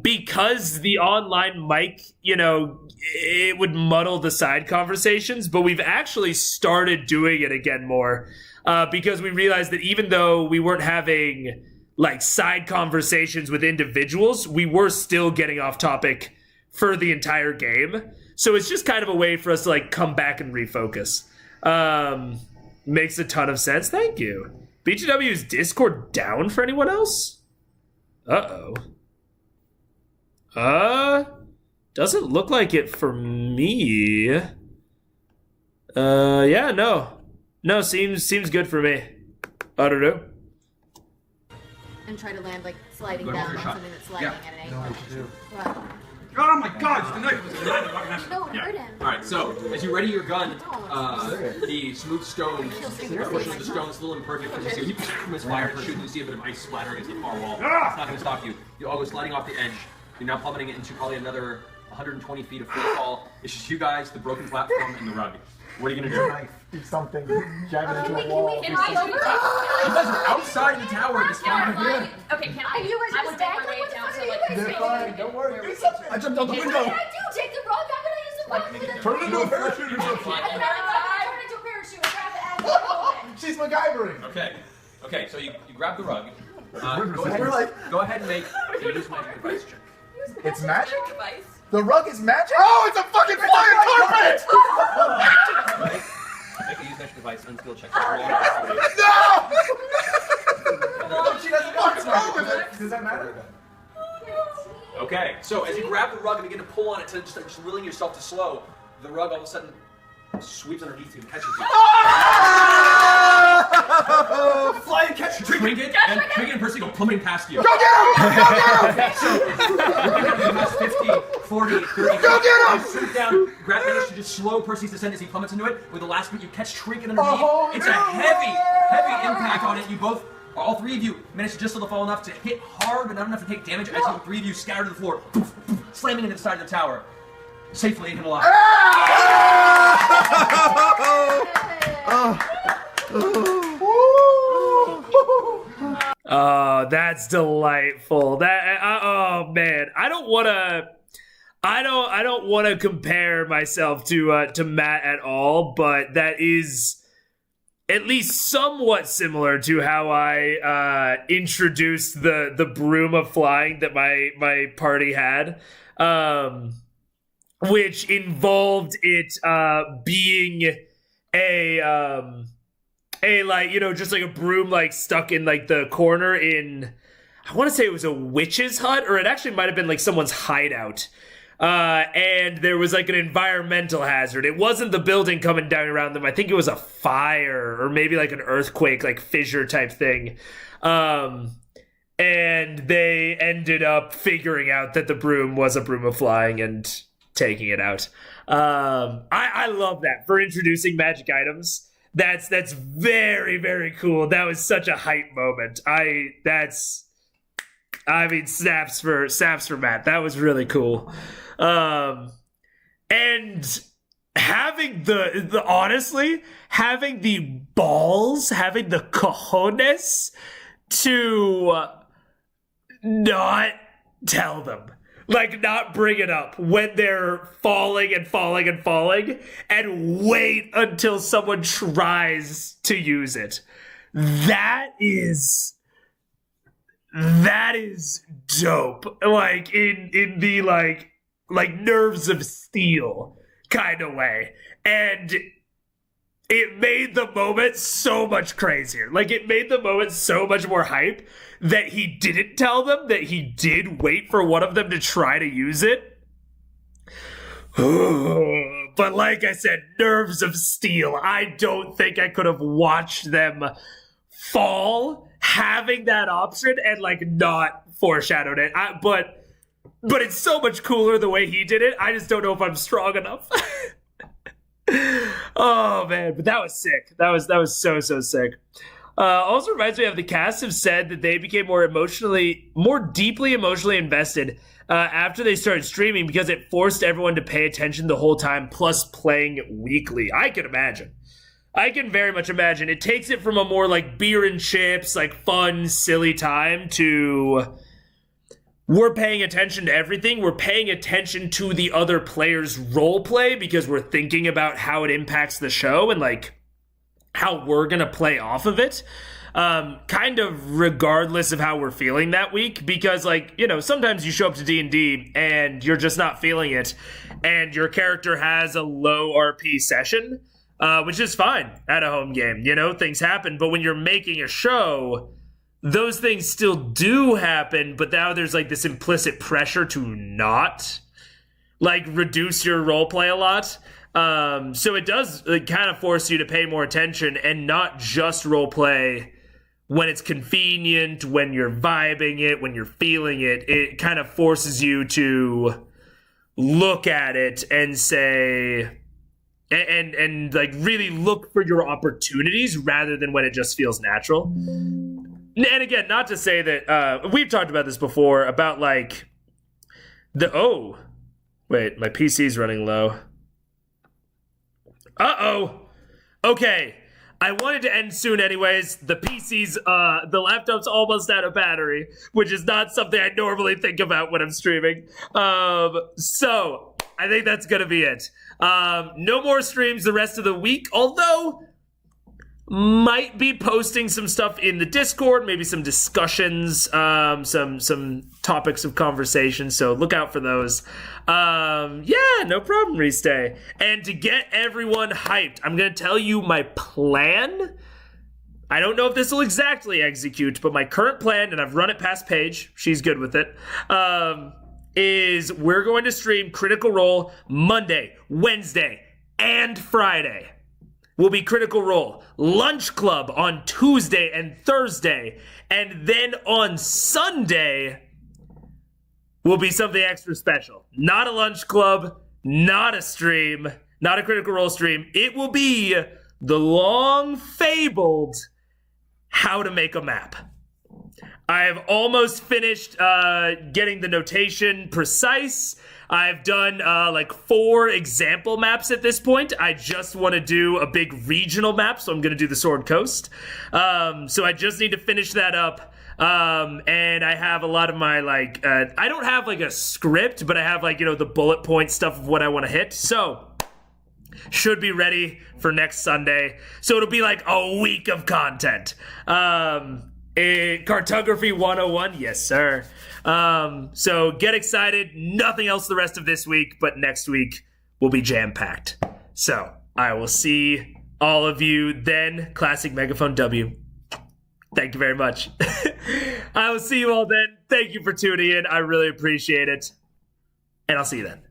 Because the online mic, it would muddle the side conversations, but we've actually started doing it again more, because we realized that even though we weren't having like side conversations with individuals, we were still getting off topic for the entire game. So it's just kind of a way for us to like come back and refocus. Makes a ton of sense. Thank you. BGW, is Discord down for anyone else? Uh-oh. Doesn't look like it for me. Yeah, no. No, seems good for me. I don't know. And try to land like sliding down on something that's sliding at an angle. What? Oh my god, it's the knife! No, it hurt him. Alright, so as you ready your gun, the smooth stone, unfortunately the stone's a little imperfect, and you misfire and shoot, and you see a bit of ice splatter against the far wall. It's not going to stop you. You all go sliding off the edge. You're now plummeting it into probably another 120 feet of free fall. It's just you guys, the broken platform, and the rug. What are you going to do? Do something. Jab it into a wall. You guys are outside the tower. This time. Okay, can I? You I would make my way down to like They're fine. Don't worry. Do something. I jumped out the What window. did I do? Take the rug? How could I use the rug for the Turn it into a parachute or something. I can turn into a parachute and grab the end. She's MacGyvering. Okay, so you grab the rug. We're like, Go ahead and make a use magic device check. it's magic? The rug is magic? Oh, it's a fucking flying carpet! Make a use magic device, unskilled check. No! She doesn't know what's wrong with it. Does that matter? Okay, so as you grab the rug and begin to pull on it, to just willing yourself to slow, the rug all of a sudden sweeps underneath you and catches you. Fly and catch you. Trinket and Percy go plummeting past you. Go get him! Go get him! Okay, so you're past 50, 40, 30. Go get him! You swoop down, manage to just slow Percy's descent as he plummets into it. With the last bit, you catch Trinket underneath. Oh, it's a heavy impact on it. You both, all three of you, manage to just to fall enough to hit hard, but not enough to take damage. As you three of you scatter to the floor, slamming into the side of the tower, safely and alive. Oh, that's delightful. Oh man, I don't want to compare myself to Matt at all, but that is at least somewhat similar to how I introduced the broom of flying that my party had, which involved it being a like, just like a broom like stuck in like the corner in, I want to say it was a witch's hut, or it actually might have been like someone's hideout. And there was like an environmental hazard. It wasn't the building coming down around them. I think it was a fire or maybe like an earthquake, like fissure type thing. And they ended up figuring out that the broom was a broom of flying and taking it out. I love that for introducing magic items. That's very, very cool. That was such a hype moment. Snaps for Matt. That was really cool. And having the having the balls, having the cojones to not tell them. Like, not bring it up when they're falling and falling and falling, and wait until someone tries to use it. That is dope. Like, in the, like nerves of steel kind of way. And it made the moment so much crazier. Like, it made the moment so much more hype that he didn't tell them, that he did wait for one of them to try to use it. But like I said, nerves of steel. I don't think I could have watched them fall having that option and like not foreshadowed it. But but it's so much cooler the way he did it. I just don't know if I'm strong enough. Oh man, but that was sick. That was so sick. Also reminds me of the cast have said that they became more deeply emotionally invested after they started streaming because it forced everyone to pay attention the whole time, plus playing weekly. I can very much imagine. It takes it from a more like beer and chips, like fun, silly time to we're paying attention to everything. We're paying attention to the other players' role play because we're thinking about how it impacts the show and like how we're going to play off of it. Kind of regardless of how we're feeling that week, because like, you know, sometimes you show up to D&D and you're just not feeling it and your character has a low RP session, which is fine at a home game, you know, things happen. But when you're making a show, those things still do happen, but now there's like this implicit pressure to not like reduce your roleplay a lot. So it does kind of force you to pay more attention and not just roleplay when it's convenient, when you're vibing it, when you're feeling it. It kind of forces you to look at it and say, and like really look for your opportunities rather than when it just feels natural. And again, not to say that we've talked about this before about like wait, my PC's running low. Okay, I wanted to end soon anyways. The the laptop's almost out of battery, which is not something I normally think about when I'm streaming. So I think that's gonna be it. No more streams the rest of the week, although might be posting some stuff in the Discord, maybe some discussions, some topics of conversation, so look out for those. Yeah, no problem, Restay. And to get everyone hyped, I'm gonna tell you my plan. I don't know if this will exactly execute, but my current plan, and I've run it past Paige, she's good with it, is we're going to stream Critical Role Monday, Wednesday, and Friday. Will be Critical Role Lunch Club on Tuesday and Thursday, and then on Sunday will be something extra special. Not a Lunch Club, not a stream, not a Critical Role stream. It will be the long fabled How to Make a Map. I have almost finished getting the notation precise. I've done like 4 example maps at this point. I just want to do a big regional map, so I'm going to do the Sword Coast. So I just need to finish that up. And I have a lot of my like, I don't have like a script, but I have like, you know, the bullet point stuff of what I want to hit. So should be ready for next Sunday. So it'll be like a week of content. Cartography 101, yes sir. So get excited. Nothing else the rest of this week, but next week will be jam-packed. So I will see all of you then. Classic Megaphone W. Thank you very much. I will see you all then. Thank you for tuning in. I really appreciate it. And I'll see you then.